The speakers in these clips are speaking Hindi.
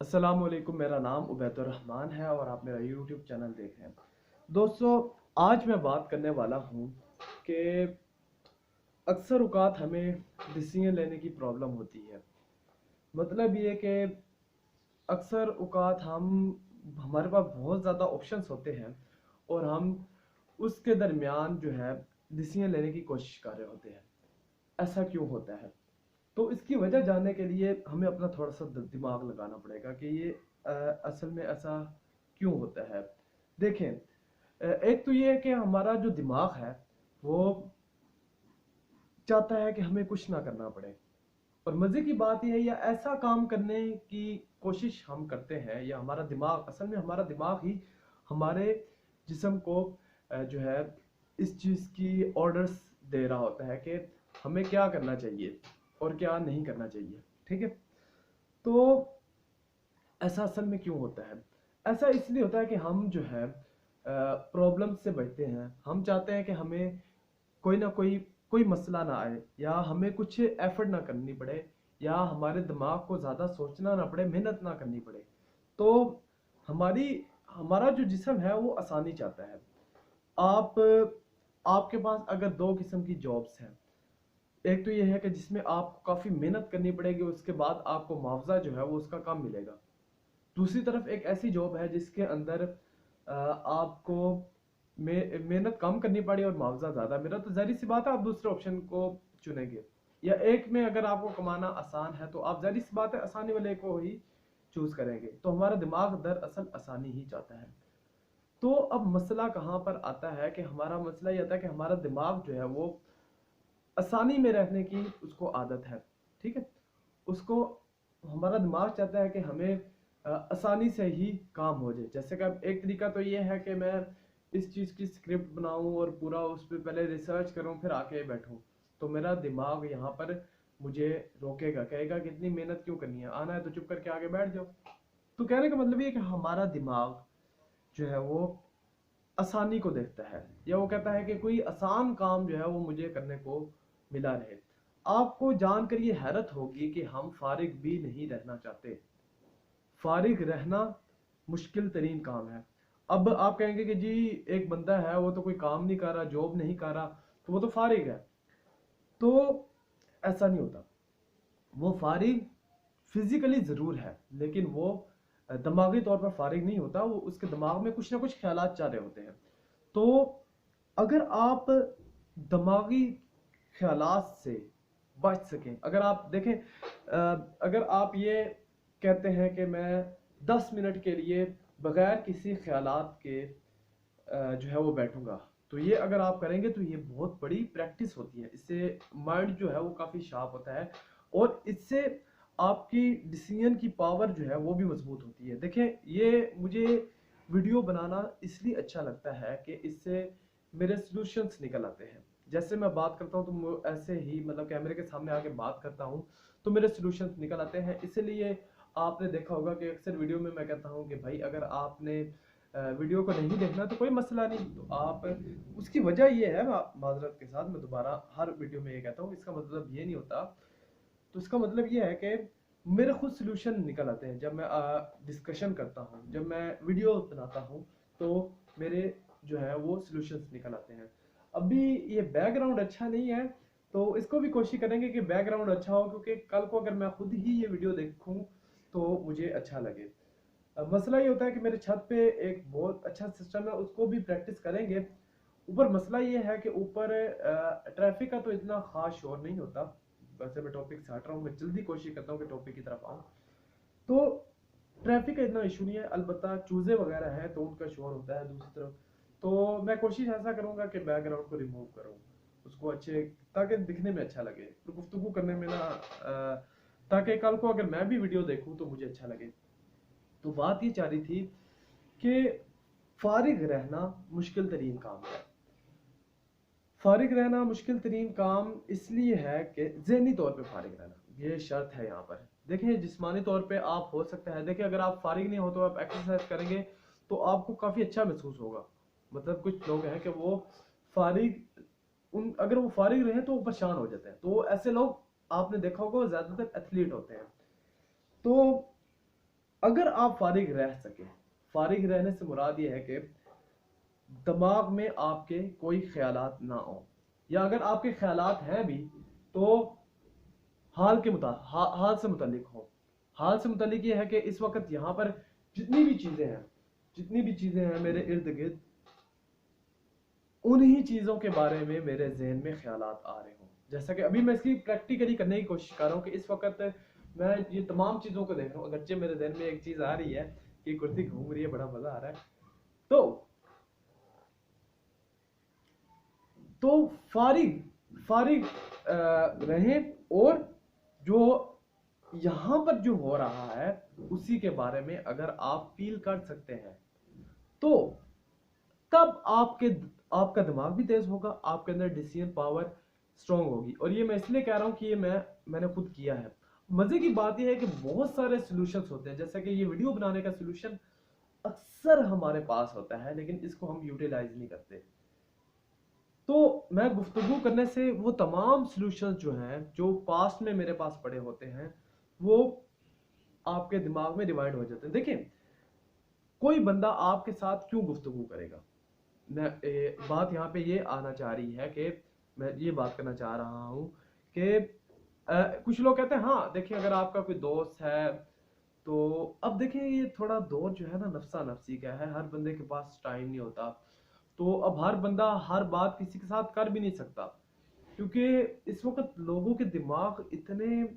अस्सलाम वालेकुम। मेरा नाम उबैदुर रहमान है और आप मेरा यूट्यूब चैनल देख रहे हैं। दोस्तों, आज मैं बात करने वाला हूँ कि अक्सर औक़ात हमें डिसीजन लेने की प्रॉब्लम होती है। मतलब ये कि अक्सर औक़ात हमारे पास बहुत ज़्यादा ऑप्शंस होते हैं और हम उसके दरमियान जो है डिसीजन लेने की कोशिश कर रहे होते हैं। ऐसा क्यों होता है? तो इसकी वजह जानने के लिए हमें अपना थोड़ा सा दिमाग लगाना पड़ेगा कि ये असल में ऐसा क्यों होता है। देखें, एक तो ये है कि हमारा जो दिमाग है वो चाहता है कि हमें कुछ ना करना पड़े। और मज़े की बात यह है, या ऐसा काम करने की कोशिश हम करते हैं, या हमारा दिमाग, असल में हमारा दिमाग ही हमारे जिस्म को जो है इस चीज़ की ऑर्डर्स दे रहा होता है कि हमें क्या करना चाहिए और क्या नहीं करना चाहिए। ठीक है? तो ऐसा असल में क्यों होता है? ऐसा इसलिए होता है कि हम जो है प्रॉब्लम से बचते हैं। हम चाहते हैं कि हमें कोई ना कोई मसला ना आए, या हमें कुछ एफर्ट ना करनी पड़े, या हमारे दिमाग को ज़्यादा सोचना ना पड़े, मेहनत ना करनी पड़े। तो हमारी हमारा जो जिस्म है वो आसानी चाहता है। आप आपके पास अगर दो किस्म की जॉब्स हैं, एक तो ये है कि जिसमें आपको काफ़ी मेहनत करनी पड़ेगी, उसके बाद आपको मुआवजा जो है वो उसका कम मिलेगा। दूसरी तरफ एक ऐसी जॉब है जिसके अंदर आपको मेहनत कम करनी पड़ी और मुआवजा ज़्यादा मिला, तो जाहिर सी बात है आप दूसरे ऑप्शन को चुनेंगे। या एक में अगर आपको कमाना आसान है तो आप जाहिर सी बात है आसानी वाले को ही चूज़ करेंगे। तो हमारा दिमाग दरअसल आसानी ही चाहता है। तो अब मसला कहाँ पर आता है कि हमारा मसला ये आता है कि हमारा दिमाग जो है वो आसानी में रहने की उसको आदत है। ठीक है? उसको हमारा दिमाग चाहता है कि हमें आसानी से ही काम हो जाए। जैसे कि अब एक तरीका तो ये है कि मैं इस चीज़ की स्क्रिप्ट बनाऊं और पूरा उस पर पहले रिसर्च करूं, फिर आके बैठूं। तो मेरा दिमाग यहाँ पर मुझे रोकेगा, कहेगा कि इतनी मेहनत क्यों करनी है, आना है तो चुप करके आगे बैठ जाओ। तो कहने का मतलब ये है कि हमारा दिमाग जो है वो आसानी को देखता है, या वो कहता है कि कोई आसान काम जो है वो मुझे करने को मिला रहे। आपको जानकर ये हैरत होगी कि हम फारिग भी नहीं रहना चाहते। फारिग रहना मुश्किल तरीन काम है। अब आप कहेंगे कि जी, एक बंदा है वो तो कोई काम नहीं कर रहा, जॉब नहीं कर रहा, तो वो तो फारिग है। तो ऐसा नहीं होता। वो फारिग फिजिकली ज़रूर है, लेकिन वो दिमागी तौर पर फारिग नहीं होता। वो उसके दिमाग में कुछ ना कुछ ख्यालात चल रहे होते हैं। तो अगर आप दिमागी ख्यालात से बच सकें, अगर आप देखें, अगर आप ये कहते हैं कि मैं 10 मिनट के लिए बगैर किसी ख्यालात के जो है वो बैठूंगा, तो ये अगर आप करेंगे तो ये बहुत बड़ी प्रैक्टिस होती है। इससे माइंड जो है वो काफ़ी शार्प होता है, और इससे आपकी डिसीजन की पावर जो है वो भी मजबूत होती है। देखें, ये मुझे वीडियो बनाना इसलिए अच्छा लगता है कि इससे मेरे सॉल्यूशंस निकल आते हैं। जैसे मैं बात करता हूँ तो ऐसे ही, मतलब कैमरे के सामने आके बात करता हूँ तो मेरे सॉल्यूशंस निकल आते हैं। इसलिए आपने देखा होगा कि अक्सर वीडियो में मैं कहता हूँ कि भाई, अगर आपने वीडियो को नहीं देखना तो कोई मसला नहीं, तो आप, उसकी वजह ये है, माजरत के साथ मैं दोबारा हर वीडियो में ये कहता हूँ, इसका मतलब ये नहीं होता। तो इसका मतलब ये है कि मेरे खुद सॉल्यूशन निकल आते हैं जब मैं डिस्कशन करता हूँ, जब मैं वीडियो बनाता हूँ, तो मेरे जो है वो सॉल्यूशंस निकल आते हैं। अभी ये बैकग्राउंड अच्छा नहीं है, तो इसको भी कोशिश करेंगे कि बैकग्राउंड अच्छा हो, क्योंकि कल को अगर मैं खुद ही ये वीडियो देखूँ तो मुझे अच्छा लगे। अब मसला ये होता है कि मेरे छत पे एक बहुत अच्छा सिस्टम है, उसको भी प्रैक्टिस करेंगे। ऊपर मसला ये है कि ऊपर ट्रैफिक का तो इतना खास शोर नहीं होता। वैसे मैं टॉपिक से हट रहा हूँ, मैं जल्दी कोशिश करता हूँ कि टॉपिक की तरफ आऊँ। तो ट्रैफिक का इतना इशू नहीं है, अलबत्ता चूजे वगैरह हैं तो उनका शोर होता है दूसरी तरफ। तो मैं कोशिश ऐसा करूँगा कि बैकग्राउंड को रिमूव करूँ, उसको अच्छे, ताकि दिखने में अच्छा लगे, तो गुफ्तगू करने में ना, ताकि कल को अगर मैं भी वीडियो देखूँ तो मुझे अच्छा लगे। तो बात ये चाह रही थी कि फारिग रहना मुश्किल तरीन काम है। फारिग रहना मुश्किल तरीन काम इसलिए है कि ज़हनी तौर पे फारिग रहना ये शर्त है यहाँ पर। देखिए, जिस्मानी तौर पे आप हो सकता है, देखिए अगर आप फारिग नहीं हो तो आप एक्सरसाइज करेंगे तो आपको काफ़ी अच्छा महसूस होगा। मतलब कुछ लोग हैं कि वो फारिग, उन अगर वो फारिग रहे तो वो परेशान हो जाते हैं। तो ऐसे लोग आपने देखा होगा ज़्यादातर एथलीट होते हैं। तो अगर आप फारिग रह सके, फारिग रहने से मुराद ये है कि दिमाग में आपके कोई ख्यालात ना हो, या अगर आपके ख्यालात हैं भी तो हाल से मुतालिक हो। हाल से मुतालिक ये है कि इस वक्त यहाँ पर जितनी भी चीजें हैं, जितनी भी चीजें हैं मेरे इर्द गिर्द, उन्हीं चीजों के बारे में मेरे जहन में ख्यालात आ रहे हों। जैसा कि अभी मैं इसकी प्रैक्टिकली करने की कोशिश कर रहा हूँ कि इस वक्त मैं ये तमाम चीजों को देख रहा हूँ, अगरचे मेरे जहन में एक चीज आ रही है कि कुर्सी घूम रही है, बड़ा मजा आ रहा है। तो फारिग फारिग रहें, और जो यहाँ पर जो हो रहा है उसी के बारे में अगर आप फील कर सकते हैं तो तब आपका दिमाग भी तेज होगा, आपके अंदर डिसीजन पावर स्ट्रांग होगी। और ये मैं इसलिए कह रहा हूँ कि ये मैंने खुद किया है। मजे की बात यह है कि बहुत सारे सॉल्यूशंस होते हैं, जैसे कि ये वीडियो बनाने का सॉल्यूशन अक्सर हमारे पास होता है, लेकिन इसको हम यूटिलाइज नहीं करते। तो मैं गुफ्तगू करने से वो तमाम सॉल्यूशंस जो हैं, जो पास्ट में मेरे पास पड़े होते हैं, वो आपके दिमाग में डिवाइड हो जाते हैं। देखिए, कोई बंदा आपके साथ क्यों गुफ्तगू करेगा? बात यहाँ पे ये आना चाह रही है कि मैं ये बात करना चाह रहा हूँ कि कुछ लोग कहते हैं हाँ देखिए, अगर आपका कोई दोस्त है तो अब देखिए, ये थोड़ा दौर जो है ना नफ्सा नफ्सी का है, हर बंदे के पास टाइम नहीं होता। तो अब हर बंदा हर बात किसी के साथ कर भी नहीं सकता, क्योंकि इस वक्त लोगों के दिमाग इतने,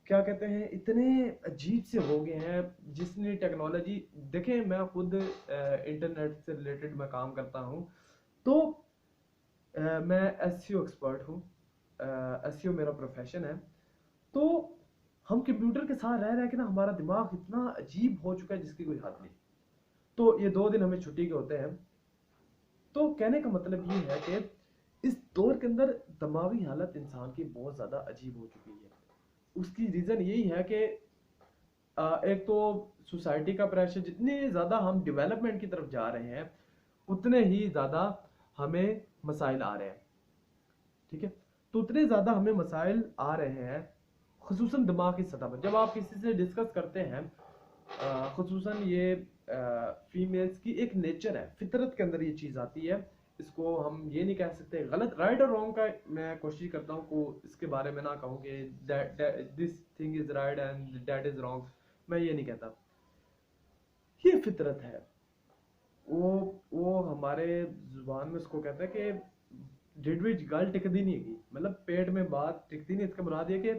क्या कहते हैं, इतने अजीब से हो गए हैं। जिसने टेक्नोलॉजी देखें, मैं खुद इंटरनेट से रिलेटेड मैं काम करता हूँ, तो मैं एसईओ एक्सपर्ट हूँ, एसईओ मेरा प्रोफेशन है। तो हम कंप्यूटर के साथ रह रहे के ना हमारा दिमाग इतना अजीब हो चुका है जिसकी कोई हद नहीं। तो ये 2 दिन हमें छुट्टी के होते हैं। तो कहने का मतलब ये है कि इस दौर के अंदर दिमागी हालत इंसान की बहुत ज़्यादा अजीब हो चुकी है। उसकी रीज़न यही है कि एक तो सोसाइटी का प्रेशर, जितने ज़्यादा हम डेवलपमेंट की तरफ जा रहे हैं उतने ही ज़्यादा हमें मसाइल आ रहे हैं। ठीक है, तो उतने ज़्यादा हमें मसाइल आ रहे हैं, खुसूसन दिमाग की सतह पर। जब आप किसी से डिस्कस करते हैं, खुसूसन ये फीमेल्स की एक नेचर है, फितरत के अंदर ये चीज़ आती है। इसको हम ये नहीं कह सकते गलत, राइट और रॉन्ग का मैं कोशिश करता हूँ को इसके बारे में ना कहूँ कि this thing is right and that is wrong, मैं ये नहीं कहता। ये फितरत है, वो हमारे जुबान में उसको कहते हैं कि डिडविच गल टिकती नहीं है, मतलब पेट में बात टिकती नहीं। इसका मुराद ये कि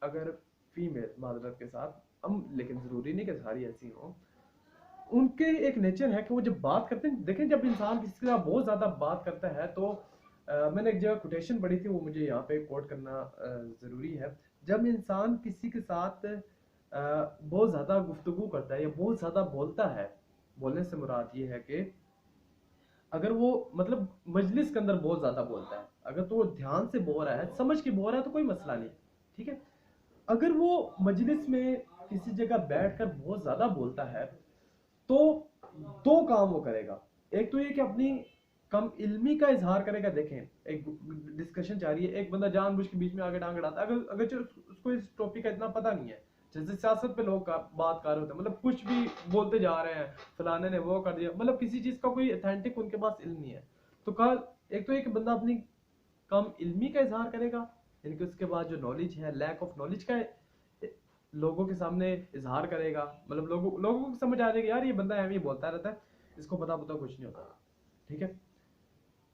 अगर फीमेल मादरत के साथ हम, लेकिन ज़रूरी नहीं कि सारी ऐसी हों, उनके एक नेचर है कि वो जब बात करते हैं, देखें जब इंसान किसी के साथ बहुत ज़्यादा बात करता है तो मैंने एक जगह कोटेशन पढ़ी थी, वो मुझे यहाँ पे कोट करना ज़रूरी है। जब इंसान किसी के साथ बहुत ज़्यादा गुफ्तगू करता है या बहुत ज़्यादा बोलता है, बोलने से मुराद ये है कि अगर वो मतलब मजलिस के अंदर बहुत ज़्यादा बोलता है, अगर तो वो ध्यान से बोल रहा है, समझ के बोल रहा है तो कोई मसला नहीं। ठीक है, अगर वो मजलिस में किसी जगह बैठकर बहुत ज़्यादा बोलता है तो 2 काम वो करेगा। एक तो ये कि अपनी कम इल्मी का इजहार करेगा। देखें, एक डिस्कशन जा रही है, एक बंदा जानबूझ के बीच में आगे टांग अड़ाता है, अगर अगर जो उसको इस टॉपिक का इतना पता नहीं है, जैसे सियासत पे लोग बात कर रहे होते हैं, मतलब कुछ भी बोलते जा रहे हैं, फलाने ने वो कर दिया, मतलब किसी चीज का कोई अथेंटिक उनके पास इल्म नहीं है। तो कल एक तो एक बंदा अपनी कम इल्मी का इजहार करेगा, यानी कि उसके बाद जो नॉलेज है, लैक ऑफ नॉलेज का लोगों के सामने इजहार करेगा, मतलब लोगों को समझ आ जाएगा यार ये बंदा एम ही बोलता रहता है, इसको पता कुछ नहीं होता। ठीक है,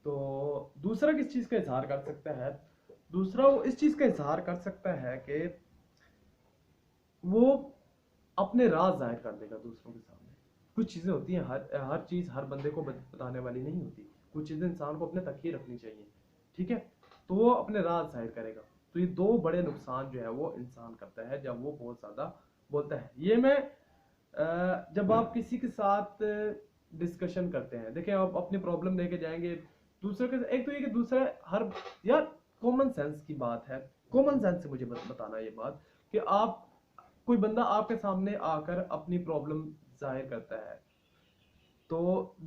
तो दूसरा किस चीज़ का इजहार कर सकता है? दूसरा वो इस चीज़ का इजहार कर सकता है कि वो अपने राज जाहिर कर देगा दूसरों के सामने। कुछ चीज़ें होती हैं, हर चीज़ हर बंदे को बताने वाली नहीं होती, कुछ चीज़ें इंसान को अपने तक ही रखनी चाहिए। ठीक है, तो वो अपने राज जाहिर करेगा। तो ये 2 बड़े नुकसान जो है वो इंसान करता है जब वो बहुत ज़्यादा बोलता है। ये मैं जब आप किसी के साथ डिस्कशन करते हैं, देखिए आप अपनी प्रॉब्लम लेके जाएंगे दूसरे के, एक तो ये कि दूसरा हर, यार कॉमन सेंस की बात है, कॉमन सेंस से मुझे बताना ये बात कि आप, कोई बंदा आपके सामने आकर अपनी प्रॉब्लम जाहिर करता है, तो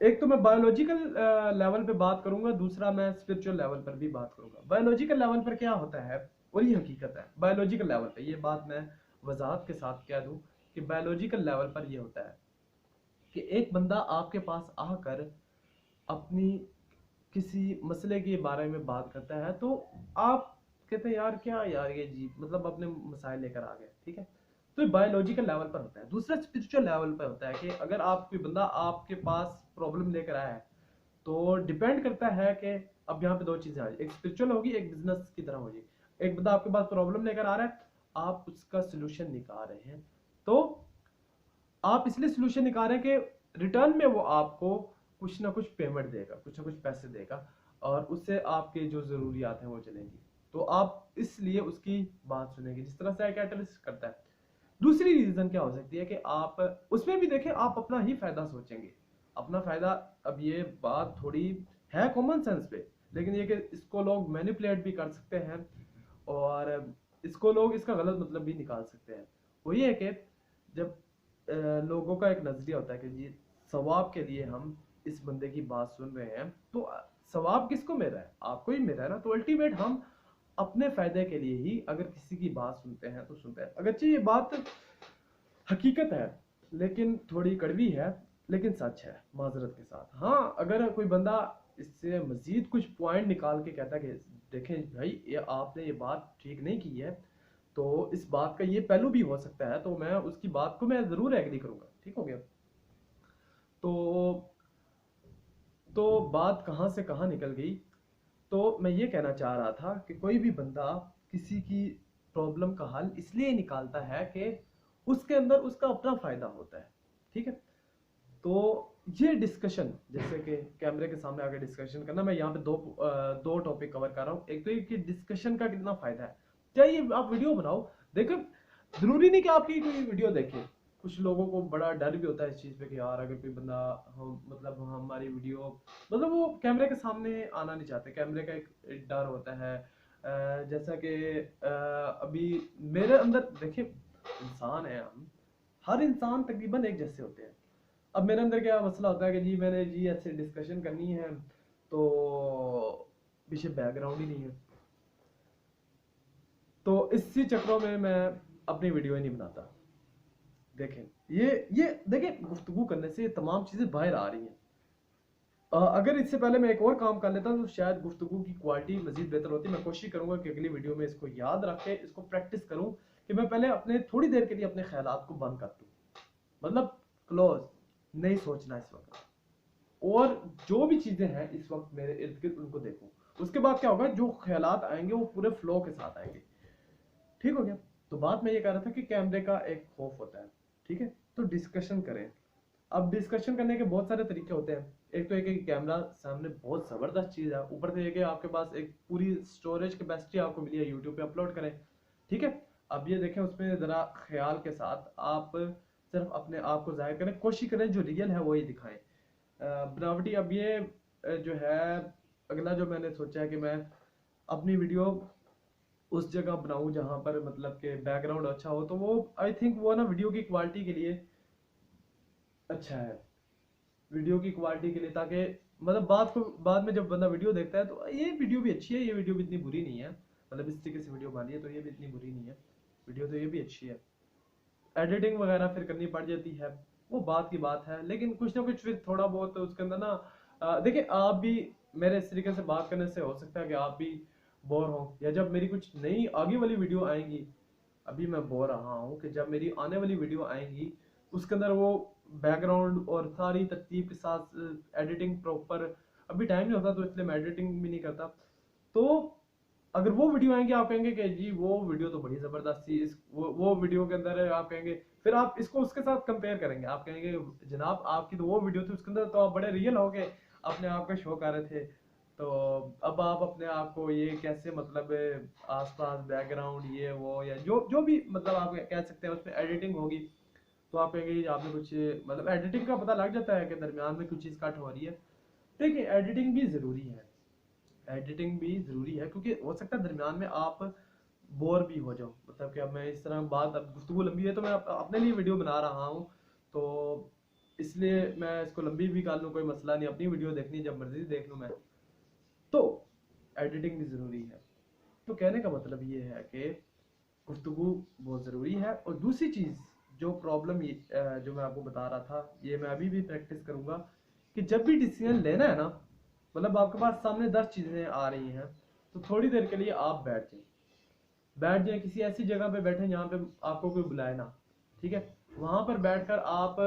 एक तो मैं बायोलॉजिकल लेवल पे बात करूंगा, दूसरा मैं स्पिरिचुअल लेवल पर भी बात करूंगा। बायोलॉजिकल लेवल पर क्या होता है और ये हकीकत है, बायोलॉजिकल लेवल पे ये बात मैं वजाहत के साथ कह दूं कि बायोलॉजिकल लेवल पर ये होता है कि एक बंदा आपके पास आकर अपनी किसी मसले के बारे में बात करता है, तो आप कहते हैं यार क्या यार ये जी, मतलब अपने मसाइल लेकर आ गए, ठीक है। तो ये बायोलॉजिकल लेवल पर होता है। दूसरा स्पिरिचुअल लेवल पर होता है कि अगर आप कोई बंदा आपके पास प्रॉब्लम लेकर आया है, तो डिपेंड करता है कि अब यहाँ पे दो चीजें आ रही, एक स्पिरिचुअल होगी, एक बिजनेस की तरह होगी। एक बंदा आपके पास प्रॉब्लम लेकर आ रहा है, आप उसका सोल्यूशन निकाल रहे हैं, तो आप इसलिए सोल्यूशन निकाल रहे हैं कि रिटर्न में वो आपको कुछ ना कुछ पेमेंट देगा, कुछ ना कुछ पैसे देगा, और उससे आपके जो जरूरियात हैं वो चलेंगी, तो आप इसलिए उसकी बात सुनेंगे, जिस तरह साइकियाट्रिस्ट करता है। दूसरी रीजन क्या हो सकती है कि आप उसमें भी देखें, आप अपना ही फायदा सोचेंगे, अपना फायदा। अब ये बात थोड़ी है कॉमन सेंस पे, लेकिन ये कि इसको लोग मैनिपुलेट भी कर सकते हैं, और इसको लोग इसका गलत मतलब भी निकाल सकते हैं। वो ये है कि जब लोगों का एक नजरिया होता है कि जी सवाब के लिए हम इस बंदे की बात सुन रहे हैं, तो सवाब किसको मिल रहा है? आपको ही मिल रहा है ना। तो अल्टीमेट हम अपने फायदे के लिए ही अगर किसी की बात सुनते हैं तो सुनते हैं। अगरचे ये बात हकीकत है, लेकिन थोड़ी कड़वी है, लेकिन सच है माजरत के साथ। हाँ, अगर कोई बंदा इससे मजीद कुछ पॉइंट निकाल के कहता है कि देखें भाई ये आपने ये बात ठीक नहीं की है, तो इस बात का ये पहलू भी हो सकता है, तो मैं उसकी बात को मैं जरूर एग्री करूंगा। ठीक हो गया। तो बात कहाँ से कहाँ निकल गई। तो मैं ये कहना चाह रहा था कि कोई भी बंदा किसी की प्रॉब्लम का हल इसलिए निकालता है कि उसके अंदर उसका अपना फायदा होता है, ठीक है। तो ये डिस्कशन, जैसे कि कैमरे के सामने आकर डिस्कशन करना, मैं यहाँ पे दो टॉपिक कवर कर रहा हूँ। एक तो ये कि डिस्कशन का कितना फायदा है, चाहिए आप वीडियो बनाओ। देखो, जरूरी नहीं कि आपकी कोई वीडियो देखे। कुछ लोगों को बड़ा डर भी होता है इस चीज पे कि यार अगर कोई बंदा मतलब हमारी वीडियो, मतलब वो कैमरे के सामने आना नहीं चाहते, कैमरे का एक डर होता है। जैसा कि अभी मेरे अंदर देखिए, इंसान है हम, हर इंसान तकरीबन एक जैसे होते हैं। अब मेरे अंदर क्या मसला होता है कि जी मैंने जी ऐसे डिस्कशन करनी है, तो पीछे बैकग्राउंड ही नहीं है, तो इसी चक्रों में मैं अपनी वीडियो ही नहीं बनाता। देखें, ये देखें, गुफ्तगू करने से ये तमाम चीजें बाहर आ रही हैं। अगर इससे पहले मैं एक और काम कर लेता तो शायद गुफ्तगू की क्वालिटी मजीद बेहतर होती। मैं कोशिश करूंगा कि अगली वीडियो में इसको याद रख के इसको प्रैक्टिस करूं कि मैं पहले अपने थोड़ी देर के लिए अपने ख्यालात को बंद कर दूं, मतलब क्लोज, नहीं सोचना इस वक्त, और जो भी चीजें हैं इस वक्त मेरे इर्द गिर्द उनको देखूं। उसके बाद क्या होगा, जो ख्यालात आएंगे वो पूरे फ्लो के साथ आएंगे। ठीक हो गया। तो बात मैं ये कह रहा था कि कैमरे का एक खौफ होता है, ठीक है। तो डिस्कशन करें। अब डिस्कशन करने के बहुत सारे तरीके होते हैं। एक तो एक कैमरा सामने बहुत जबरदस्त चीज है, ऊपर से एक आपके पास एक पूरी स्टोरेज कैपेसिटी आपको मिली है, यूट्यूब पे अपलोड करें, ठीक है। अब ये देखें, उसमें जरा ख्याल के साथ आप सिर्फ अपने आप को जाहिर करें, कोशिश करें जो रियल है वही दिखाएं, बनावटी। अब ये जो है, अगला जो मैंने सोचा है कि मैं अपनी वीडियो उस जगह बनाऊं जहां पर मतलब के बैकग्राउंड अच्छा हो, तो वो आई थिंक वो ना वीडियो की क्वालिटी के लिए अच्छा है, वीडियो की क्वालिटी के लिए, ताकि मतलब बाद में जब बंदा वीडियो देखता है तो ये वीडियो भी अच्छी है, ये वीडियो भी इतनी बुरी नहीं है, मतलब इस तरीके से वीडियो बनी है तो ये भी इतनी बुरी नहीं है, वीडियो तो ये भी अच्छी है। एडिटिंग वगैरह फिर करनी पड़ जाती है, वो बात की बात है, लेकिन कुछ ना कुछ फिर थोड़ा बहुत उसके अंदर ना देखिए, आप भी मेरे इस तरीके से बात करने से हो सकता है कि आप भी बोर हो, या जब मेरी कुछ नई आगे वाली वीडियो आएंगी, अभी मैं बोल रहा हूँ कि जब मेरी आने वाली वीडियो आएंगी उसके अंदर वो बैकग्राउंड और सारी तरतीब के साथ एडिटिंग प्रॉपर, अभी टाइम नहीं होता तो इसलिए मैं एडिटिंग भी नहीं करता। तो अगर वो वीडियो आएंगे आप कहेंगे कि जी वो वीडियो तो बड़ी जबरदस्त थी, इस वो वीडियो के अंदर आप कहेंगे, फिर आप इसको उसके साथ कंपेयर करेंगे, आप कहेंगे जनाब आपकी तो वो वीडियो थी, उसके अंदर तो आप बड़े रियल हो गए, अपने आप का शो कर रहे थे, तो अब आप अपने आप को ये कैसे मतलब आसपास बैकग्राउंड ये वो या जो जो भी मतलब आप कह सकते हैं उसमें एडिटिंग होगी, तो आप कहेंगे जी आपने कुछ मतलब एडिटिंग का पता लग जाता है कि दरमियान में कुछ चीज़ कट हो रही है। देखिए, एडिटिंग भी ज़रूरी है, एडिटिंग भी ज़रूरी है, क्योंकि हो सकता है दरमियान में आप बोर भी हो जाओ, मतलब कि अब मैं इस तरह बात, अब गुफ्तगू लंबी है तो मैं अपने लिए वीडियो बना रहा हूँ, तो इसलिए मैं इसको लंबी भी कर लूँ, कोई मसला नहीं, अपनी वीडियो देखनी जब मर्जी देख लूँ मैं, तो एडिटिंग भी ज़रूरी है। तो कहने का मतलब ये है कि गुफ्तगू बहुत ज़रूरी है। और दूसरी चीज़ जो प्रॉब्लम जो मैं आपको बता रहा था, ये मैं अभी भी प्रैक्टिस करूंगा कि जब भी डिसीजन लेना है ना, मतलब आपके पास सामने 10 चीजें आ रही हैं, तो थोड़ी देर के लिए आप बैठ जाए किसी ऐसी जगह पे बैठे जहाँ पे आपको कोई बुलाए ना, ठीक है। वहां पर बैठकर आप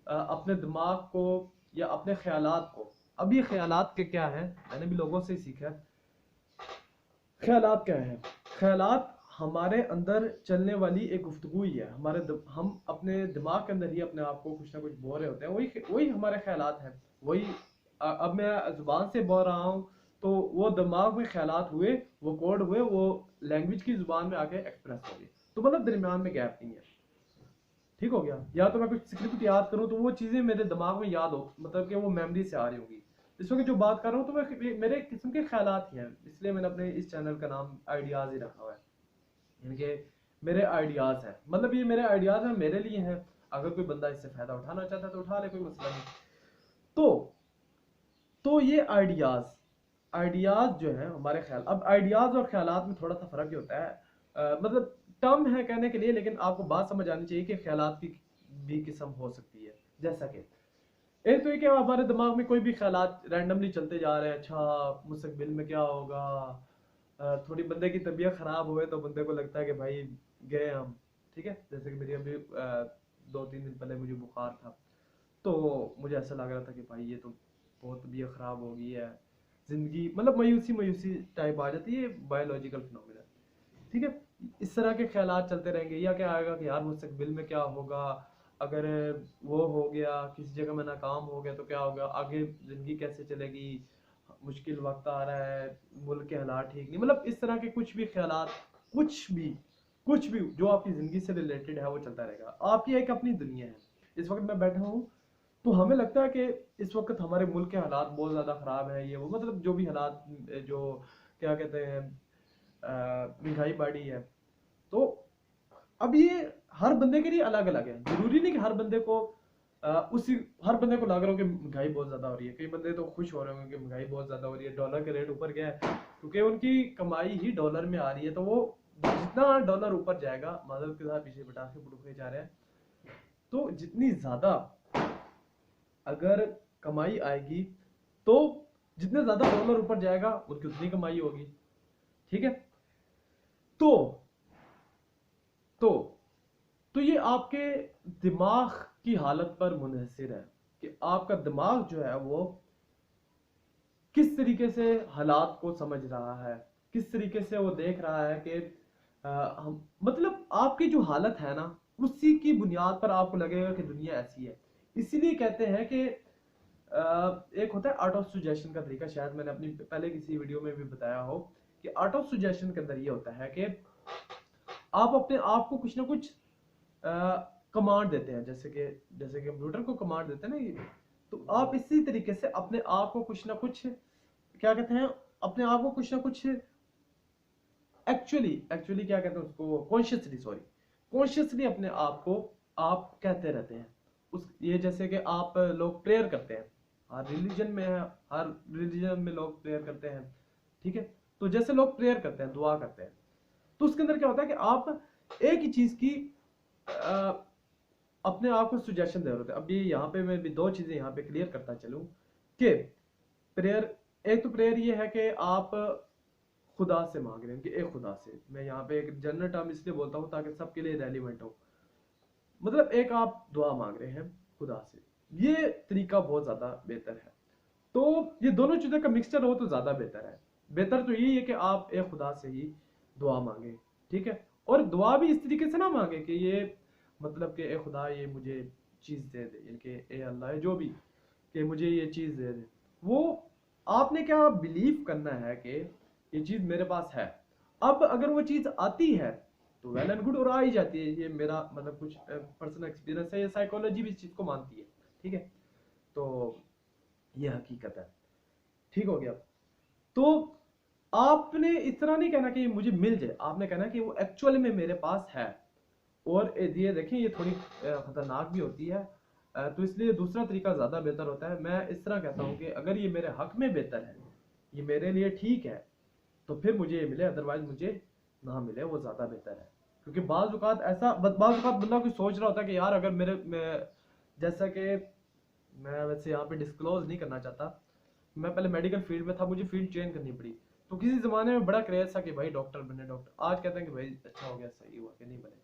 अपने दिमाग को या अपने ख्यालात को, अब ये ख्यालात के क्या है, मैंने भी लोगों से सीखा है। ख्यालात क्या है? ख्यालात हमारे अंदर चलने वाली एक गुफ्तगू ही है। हम अपने दिमाग के अंदर ही अपने आप को कुछ ना कुछ बोल रहे होते हैं, वही वही हमारे ख्यालात हैं। वही अब मैं जुबान से बोल रहा हूँ, तो वो दिमाग में ख्यालात हुए, वो कोड हुए, वो लैंग्वेज की जुबान में आके एक्सप्रेस हो गए। तो मतलब दरमियान में गैप नहीं है, ठीक हो गया। या तो मैं कुछ स्क्रिप्ट याद करूँ तो वो चीज़ें मेरे दिमाग में याद हो, मतलब कि वो मेमोरी से आ रही होगी। इस वक्त जो बात कर रहा हूँ तो मैं मेरे किस्म के ख्यालात ही हैं, इसलिए मैंने अपने इस चैनल का नाम आइडियाज़ ही रखा हुआ है। इनके मेरे आइडियाज़ हैं, मतलब ये मेरे आइडियाज़ हैं, मेरे लिए हैं। अगर कोई बंदा इससे फ़ायदा उठाना चाहता है तो उठा ले, कोई मसला नहीं। तो ये आइडियाज़ जो है हमारे ख्याल, अब आइडियाज़ और ख्यालात में थोड़ा सा फ़र्क ही होता है। मतलब टर्म है कहने के लिए, लेकिन आपको बात समझ आनी चाहिए कि ख्यालात की भी किस्म हो सकती है। जैसा कि एक तो ये कि हमारे दिमाग में कोई भी ख्यालात रैंडमली चलते जा रहे हैं, अच्छा मुस्तकबिल में क्या होगा, थोड़ी बंदे की तबीयत ख़राब हुए तो बंदे को लगता है कि भाई गए हम, ठीक है। जैसे कि मेरी अभी 2-3 दिन पहले मुझे बुखार था, तो मुझे ऐसा लग रहा था कि भाई ये तो बहुत तबीयत ख़राब हो गई है, ज़िंदगी मतलब मायूसी मायूसी टाइप आ जाती है, बायोलॉजिकल फिनोमिना, ठीक है। इस तरह के ख्यालात चलते रहेंगे। या क्या आएगा कि यार मुस्तकबिल में क्या होगा, अगर वो हो गया, किसी जगह में नाकाम हो गया तो क्या होगा, आगे ज़िंदगी कैसे चलेगी, मुश्किल वक्त आ रहा है, मुल्क के हालात ठीक नहीं, मतलब इस तरह के कुछ भी ख्यालात, कुछ भी जो आपकी ज़िंदगी से रिलेटेड है वो चलता रहेगा। आपकी एक अपनी दुनिया है। इस वक्त मैं बैठा हूँ तो हमें लगता है कि इस वक्त हमारे मुल्क के हालात बहुत ज़्यादा ख़राब है, ये वो, मतलब जो भी हालात, जो क्या कहते हैं, महंगाई बढ़ी है। तो अब ये हर बंदे के लिए अलग अलग है। जरूरी नहीं कि हर बंदे को उसी हर बंदे को लग रहा हो कि महंगाई बहुत ज्यादा हो रही है। कई बंदे तो खुश हो रहे होंगे कि महंगाई बहुत ज्यादा हो रही है, डॉलर का रेट ऊपर गया है, क्योंकि उनकी कमाई ही डॉलर में आ रही है। तो वो जितना डॉलर ऊपर जाएगा, माधव के साथ पीछे पटाखे पुटुखे जा रहे हैं, तो जितनी ज्यादा अगर कमाई आएगी, तो जितने ज्यादा डॉलर ऊपर जाएगा उनकी उतनी कमाई होगी, ठीक है। तो तो तो ये आपके दिमाग की हालत पर मुनहसिर है कि आपका दिमाग जो है वो किस तरीके से हालात को समझ रहा है, किस तरीके से वो देख रहा है कि हम, मतलब आपकी जो हालत है ना, उसी की बुनियाद पर आपको लगेगा कि दुनिया ऐसी है। इसीलिए कहते हैं कि एक होता है आर्ट ऑफ सुजेशन का तरीका, शायद मैंने अपनी पहले किसी वीडियो में भी बताया हो कि आर्ट ऑफ सुजेशन के अंदर ये होता है कि आप अपने आप को कुछ ना कुछ कमांड देते हैं, जैसे कि कंप्यूटर को कमांड देते हैं ना ये, तो आप इसी तरीके से अपने आप को कुछ ना कुछ, क्या कहते हैं, अपने आप को कुछ ना कुछ एक्चुअली क्या कहते हैं उसको, कॉन्शियसली अपने आप को आप कहते रहते हैं। ये जैसे कि आप लोग प्रेयर करते हैं, हर रिलीजन में लोग प्रेयर करते हैं, ठीक है। तो जैसे लोग प्रेयर करते हैं, दुआ करते हैं, तो उसके अंदर क्या होता है कि आप एक ही चीज की अपने आप को सुजेशन दे रहे होते हैं। अब ये यहाँ पे मैं भी दो चीजें यहाँ पे क्लियर करता चलूं कि प्रेयर, एक तो प्रेयर ये है कि आप खुदा से मांग रहे हैं कि एक खुदा से, मैं यहाँ पे एक जनरल टर्म इसलिए बोलता हूँ ताकि सबके लिए रेलिवेंट हो, मतलब एक आप दुआ मांग रहे हैं खुदा से, ये तरीका बहुत ज्यादा बेहतर है। तो ये दोनों चीजों का मिक्सचर हो तो ज्यादा बेहतर है। बेहतर तो यही है कि आप एक खुदा से ही दुआ मांगे, ठीक है। और दुआ भी इस तरीके से ना मांगे कि ये मतलब कि ए खुदा ये मुझे चीज दे दे, यानी कि ए अल्लाह जो भी, कि मुझे ये चीज दे दे। वो आपने क्या बिलीव करना है कि ये चीज मेरे पास है। अब अगर वो चीज आती है तो वेल एंड गुड, और आ ही जाती है, ये मेरा मतलब कुछ पर्सनल एक्सपीरियंस है, ये साइकोलॉजी भी इस चीज को मानती है, ठीक है। तो ये हकीकत है, ठीक हो गया। तो आपने इस तरह नहीं कहना कि मुझे मिल जाए, आपने कहना कि वो एक्चुअली में मेरे पास है। और ये देखें, ये थोड़ी खतरनाक भी होती है, तो इसलिए दूसरा तरीका ज्यादा बेहतर होता है। मैं इस तरह कहता हूं कि अगर ये मेरे हक में बेहतर है, ये मेरे लिए ठीक है, तो फिर मुझे ये मिले, अदरवाइज मुझे ना मिले, वो ज्यादा बेहतर है। क्योंकि बाज़ औक़ात बंदा कोई सोच रहा होता है कि यार अगर जैसा कि मैं वैसे यहाँ पे डिस्क्लोज नहीं करना चाहता, मैं पहले मेडिकल फील्ड में था, मुझे फील्ड चेंज करनी पड़ी। तो किसी ज़माने में बड़ा क्रेज था कि भाई डॉक्टर बने, डॉक्टर। आज कहते हैं कि भाई अच्छा हो गया, सही हुआ कि नहीं बने।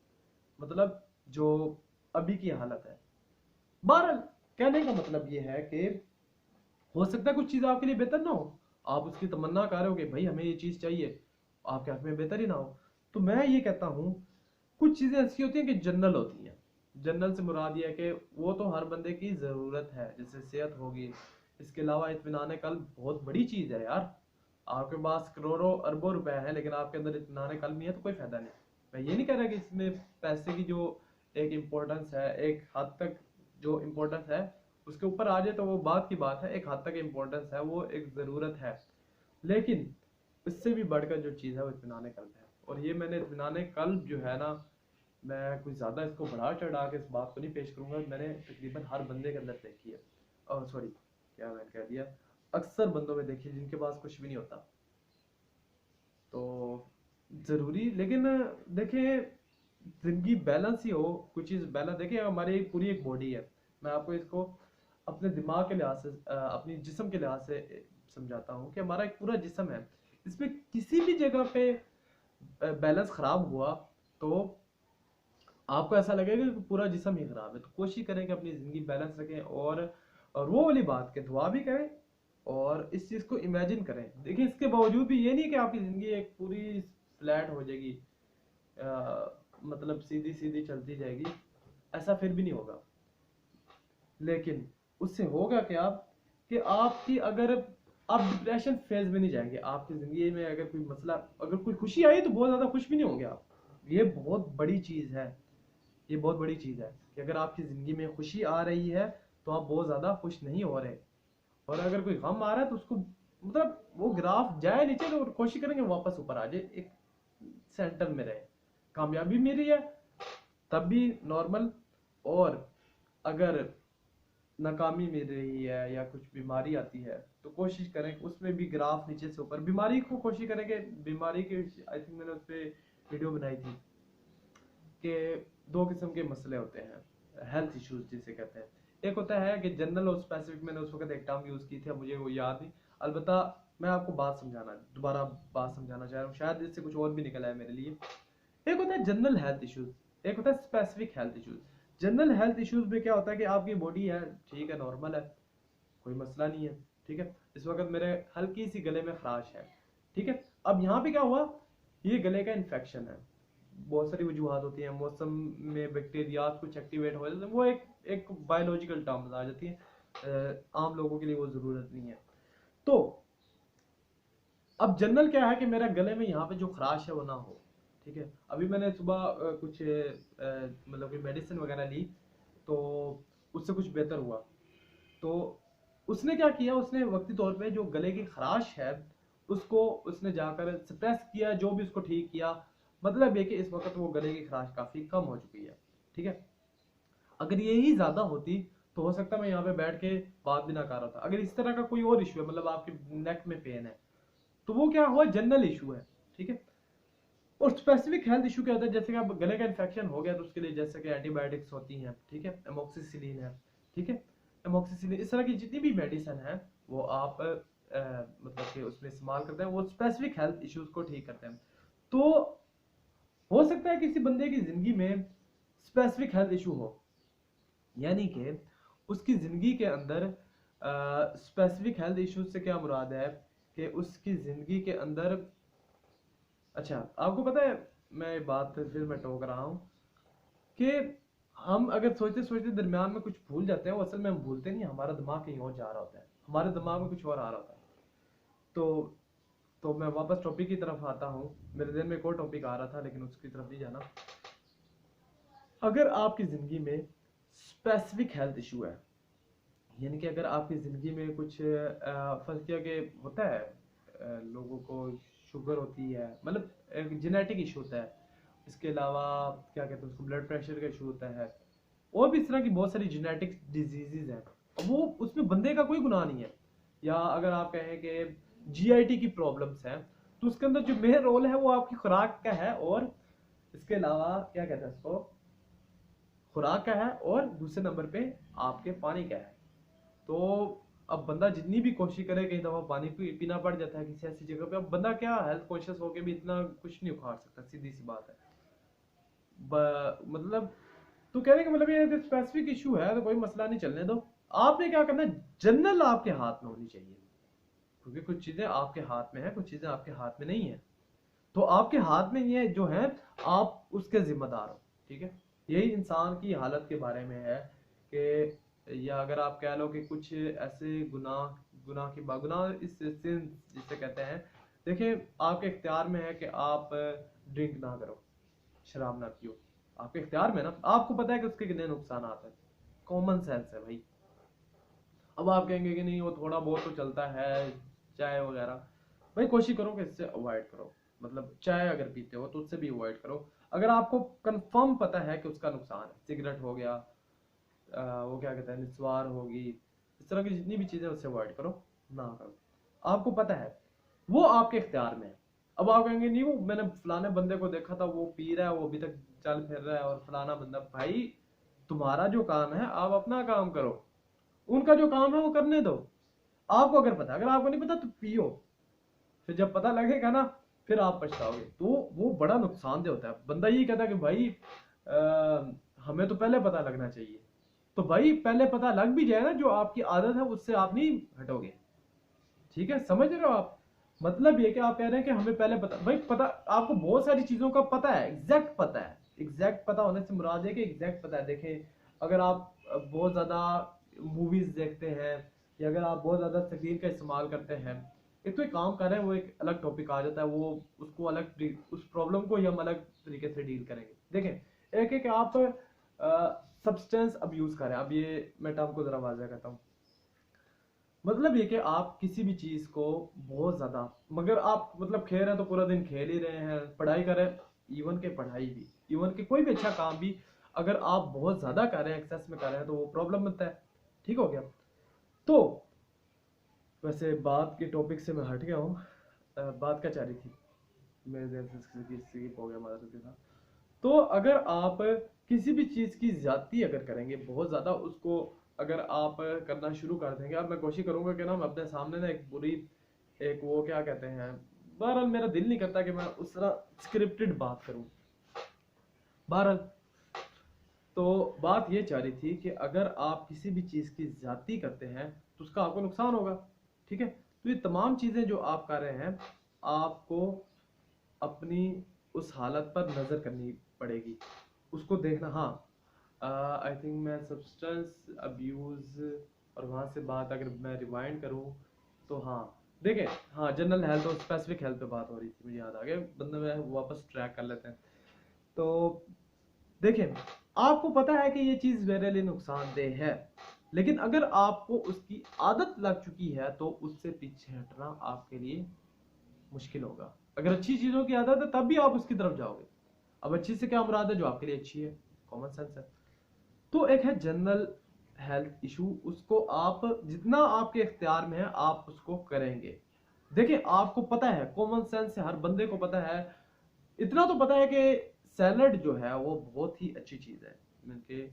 मतलब जो अभी की हालत है। बहरहाल कहने का मतलब ये है कि हो सकता है कुछ चीज़ आपके लिए बेहतर ना हो, आप उसकी तमन्ना कर रहे हो कि भाई हमें ये चीज़ चाहिए, आपके हक में बेहतर ही ना हो। तो मैं ये कहता हूँ कुछ चीज़ें ऐसी होती हैं कि जनरल होती हैं। जनरल से मुराद ये है कि वो तो हर बंदे की ज़रूरत है, जैसे सेहत होगी। इसके अलावा इत्मीनान कल्ब बहुत बड़ी चीज़ है यार। आपके पास करोड़ों अरबों रुपए हैं लेकिन आपके अंदर इत्मीनान कल्ब नहीं है तो कोई फायदा नहीं। मैं ये नहीं कह रहा कि इसमें पैसे की जो एक इम्पोर्टेंस है, एक हद तक जो इम्पोर्टेंस है उसके ऊपर आ जाए तो वो बात की बात है, एक हद तक इम्पोर्टेंस है, वो एक ज़रूरत है। लेकिन इससे भी बढ़कर जो चीज़ है वो इत्मीनान कल्ब है। और ये मैंने इत्मीनान कल्ब जो है ना, मैं कुछ ज़्यादा इसको बढ़ा चढ़ा के इस बात को नहीं पेश करूंगा, मैंने तकरीबन हर बंदे के अंदर देखी है। और सॉरी, क्या मैंने कह दिया, अक्सर बंदों में देखी जिनके पास कुछ भी नहीं होता। तो ज़रूरी, लेकिन देखें जिंदगी बैलेंस ही हो, कुछ चीज़ बैलेंस। देखिए हमारी पूरी एक बॉडी है, मैं आपको इसको अपने दिमाग के लिहाज से अपनी जिस्म के लिहाज से समझाता हूँ कि हमारा एक पूरा जिस्म है, इसमें किसी भी जगह पे बैलेंस ख़राब हुआ तो आपको ऐसा लगेगा कि पूरा जिस्म ही ख़राब है। तो कोशिश करें कि अपनी ज़िंदगी बैलेंस रखें और वो वाली बात के दुआ भी करें और इस चीज़ को इमेजिन करें। देखिए इसके बावजूद भी ये नहीं कि आपकी ज़िंदगी एक पूरी फ्लैट हो जाएगी, मतलब सीधी सीधी चलती जाएगी, ऐसा फिर भी नहीं होगा। लेकिन उससे होगा क्या कि आपकी अगर आप डिप्रेशन फेज में नहीं जाएंगे, आपकी ज़िंदगी में अगर कोई मसला, अगर कोई खुशी आई तो बहुत ज़्यादा खुश भी नहीं होंगे आप। ये बहुत बड़ी चीज़ है, ये बहुत बड़ी चीज़ है कि अगर आपकी ज़िंदगी में खुशी आ रही है तो आप बहुत ज़्यादा खुश नहीं हो रहे, और अगर कोई गम आ रहा है तो उसको मतलब वो ग्राफ जाए नीचे तो कोशिश करेंगे वापस ऊपर आ जाए, एक सेंटर में रहे। कामयाबी मेरी है तब भी नॉर्मल, और अगर नाकामी मिल रही है या कुछ बीमारी आती है तो कोशिश करें उसमें भी ग्राफ नीचे से ऊपर। बीमारी को कोशिश करें कि बीमारी के, आई थिंक मैंने उस पर वीडियो बनाई थी कि दो किस्म के मसले होते हैं, हेल्थ इश्यूज जिसे कहते हैं। एक होता है कि जनरल और स्पेसिफिक, मैंने उस वक्त एक टर्म यूज़ की थी, मुझे वो याद नहीं। अलबत्ता मैं आपको दोबारा बात समझाना चाह रहा हूँ, शायद इससे कुछ और भी निकला है मेरे लिए। एक होता है जनरल हेल्थ इश्यूज, एक होता है specific health issues. General health issues में क्या होता है कि आपकी बॉडी है, ठीक है, नॉर्मल है, कोई मसला नहीं है, ठीक है। इस वक्त मेरे हल्की सी गले में खराश है, ठीक है। अब यहाँ पे क्या हुआ, ये गले का इन्फेक्शन है। बहुत सारी वजूहत होती हैं, मौसम में बैक्टीरिया कुछ एक्टिवेट हो जाते हैं, वो एक बायोलॉजिकल टर्म्स आ जाती हैं, आम लोगों के लिए वो ज़रूरत नहीं है। तो अब जनरल क्या है कि मेरा गले में यहाँ पे जो खराश है वो ना हो, ठीक है। अभी मैंने सुबह कुछ मतलब कि मेडिसिन वगैरह ली तो उससे कुछ बेहतर हुआ। तो उसने क्या किया, उसने वक्ती तौर पे जो गले की खराश है उसको उसने जाकर सप्रेस किया, जो भी उसको ठीक किया। मतलब ये कि इस वक्त वो गले की खराश काफ़ी कम हो चुकी है, ठीक है। अगर यही ज़्यादा होती तो हो सकता है मैं यहाँ पे बैठ के बात भी ना कर रहा था। अगर इस तरह का कोई और इशू है, मतलब आपके नेक में पेन है, तो वो क्या हुआ, जनरल इशू है, ठीक है। और स्पेसिफिक हेल्थ इशू क्या होता है, जैसे कि आप गले का इन्फेक्शन हो गया तो उसके लिए जैसे कि एंटीबायोटिक्स होती हैं, ठीक है, एमोक्सिसिलिन है, ठीक है। एमोक्सिसिलिन, इस तरह की जितनी भी मेडिसिन है वो आप मतलब कि उसमें इस्तेमाल करते हैं, वो स्पेसिफिक हेल्थ इश्यूज को ठीक करते हैं। तो हो सकता है किसी बंदे की जिंदगी में स्पेसिफिक हेल्थ इशू हो, यानी कि उसकी ज़िंदगी के अंदर स्पेसिफिक हेल्थ इश्यूज से क्या मुराद है कि उसकी ज़िंदगी के अंदर, अच्छा आपको पता है, मैं बात फिर मैं टोक रहा हूँ कि हम अगर सोचते सोचते दरमियान में कुछ भूल जाते हैं, वो असल में हम भूलते नहीं, हमारा दिमाग कहीं और जा रहा होता है, हमारे दिमाग में कुछ और आ रहा होता है। तो मैं वापस टॉपिक की तरफ आता हूँ, मेरे दिल में एक और टॉपिक आ रहा था लेकिन उसकी तरफ नहीं जाना। अगर आपकी ज़िंदगी में स्पेसिफिक हेल्थ इशू है, यानी कि अगर आपकी ज़िंदगी में कुछ फर्ज किया कि होता है लोगों को शुगर होती है, मतलब एक जेनेटिक इशू होता है, इसके अलावा क्या कहते हैं उसको, ब्लड प्रेशर का इशू होता है, और भी इस तरह की बहुत सारी जेनेटिक डिजीजेज हैं, वो उसमें बंदे का कोई गुनाह नहीं है। या अगर आप कहें कि जीआईटी की प्रॉब्लम्स हैं तो उसके अंदर जो मेन रोल है वो आपकी खुराक का है और इसके अलावा क्या कहते हैं इसको, खुराक क्या है, और दूसरे नंबर पे आपके पानी क्या है। तो अब बंदा जितनी भी कोशिश करे, कई दफा पानी पीना पड़ जाता है किसी ऐसी जगह पे, अब बंदा क्या हेल्थ कॉन्शियस होके भी इतना कुछ नहीं उखाड़ सकता, सीधी सी बात है। मतलब तो कहने का मतलब ये स्पेसिफिक इशू है तो कोई मसला नहीं, चलने दो। आपने क्या करना है, जनरल आपके हाथ में होनी चाहिए, क्योंकि कुछ चीजें आपके हाथ में है, कुछ चीजें आपके हाथ में नहीं है। तो आपके हाथ में ये जो है, आप उसके जिम्मेदार हो, ठीक है। यही इंसान की हालत के बारे में है कि, या अगर आप कह लो कि कुछ ऐसे गुनाह इस sin जिसे कहते हैं, देखिए आपके इख्तियार में है कि आप ड्रिंक ना करो, शराब ना पियो, आपके इख्तियार में ना, आपको पता है कि उसके कितने नुकसान आते हैं, कॉमन सेंस है भाई। अब आप कहेंगे कि नहीं वो थोड़ा बहुत तो चलता है, चाय वगैरह, भाई कोशिश करो कि इससे अवॉइड करो, मतलब चाय अगर पीते हो तो उससे भी अवॉइड करो। अगर आपको कंफर्म पता है कि उसका नुकसान है, सिगरेट हो गया, वो क्या कहते हैं, निस्वार होगी, इस तरह की जितनी भी चीजें उससे अवॉइड करो, ना करो, आपको पता है, वो आपके इख्तियार में है। अब आप कहेंगे नहीं वो मैंने फलाने बंदे को देखा था वो पी रहा है, वो अभी तक चल फिर रहा है, और फलाना बंदा, भाई तुम्हारा जो काम है आप अपना काम करो, उनका जो काम है वो करने दो। आपको अगर पता, अगर आपको नहीं पता तो पियो, फिर जब पता लगेगा ना फिर आप पछताओगे, तो वो बड़ा नुकसानदेह होता है। बंदा यही कहता है कि भाई हमें तो पहले पता लगना चाहिए, तो भाई पहले पता लग भी जाए ना, जो आपकी आदत है उससे आप नहीं हटोगे, ठीक है, समझ रहे हो आप। मतलब ये कि आप कह रहे हैं कि हमें पहले पता, भाई पता आपको बहुत सारी चीजों का पता है, एग्जैक्ट पता है, एग्जैक्ट पता होने से मुराद है कि एग्जैक्ट पता है। देखें, अगर आप बहुत ज्यादा मूवीज देखते हैं, या अगर आप बहुत ज्यादा स्क्रीन का इस्तेमाल करते हैं, एक तो एक काम कर रहे हैं, वो एक अलग टॉपिक आ जाता है, वो उसको अलग, उस प्रॉब्लम को ही हम अलग तरीके से डील करेंगे। देखें, एक एक आप सब्सटेंस अब्यूज कर रहे हैं, अब ये मैं टर्म को जरा वाज़ह करता हूँ। मतलब ये कि आप किसी भी चीज को बहुत ज्यादा, मगर आप मतलब खेल रहे हैं तो पूरा दिन खेल ही रहे हैं, पढ़ाई कर रहे हैं, इवन के पढ़ाई भी, इवन के कोई भी अच्छा काम भी अगर आप बहुत ज्यादा कर रहे हैं, एक्सेस में कर रहे हैं, तो वो प्रॉब्लम बनता है। ठीक हो गया। तो वैसे बात के टॉपिक से मैं हट गया हूँ, बात क्या चाह रही थी, मेरे देर से स्किप हो गया हमारा के साथ। तो अगर आप किसी भी चीज की ज्यादती अगर करेंगे, बहुत ज्यादा उसको अगर आप करना शुरू कर देंगे, अब मैं कोशिश करूंगा कि ना मैं अपने सामने ना एक बुरी, एक वो क्या कहते हैं, बहरहाल मेरा दिल नहीं करता कि मैं उस तरह स्क्रिप्टेड बात करूं। बहरहाल तो बात ये चाह रही थी कि अगर आप किसी भी चीज की ज्यादती करते हैं तो उसका आपको नुकसान होगा, ठीक है। तो ये तमाम चीजें जो आप कर रहे हैं, आपको अपनी उस हालत पर नजर करनी पड़ेगी, उसको देखना। हाँ, आई थिंक मैं सब्सटेंस अब्यूज, और वहाँ से बात अगर मैं रिवाइंड करूँ तो हाँ, देखें, हाँ जनरल हेल्थ और स्पेसिफिक हेल्थ पे बात हो रही थी, मुझे याद आ गया, बंदे में वापस ट्रैक कर लेते हैं। तो देखें, आपको पता है कि ये चीज़ मेरे लिए नुकसानदेह है, लेकिन अगर आपको उसकी आदत लग चुकी है तो उससे पीछे हटना आपके लिए मुश्किल होगा। अगर अच्छी चीज़ों की आदत है तब भी आप उसकी तरफ जाओगे। अब अच्छी से क्या मुराद है, जो आपके लिए अच्छी है, कॉमन सेंस है। तो एक है जनरल हेल्थ इशू, उसको आप जितना आपके इख्तियार में है आप उसको करेंगे। देखिए, आपको पता है, कॉमन सेंस से हर बंदे को पता है, इतना तो पता है कि सैलड जो है वो बहुत ही अच्छी चीज़ है। इनके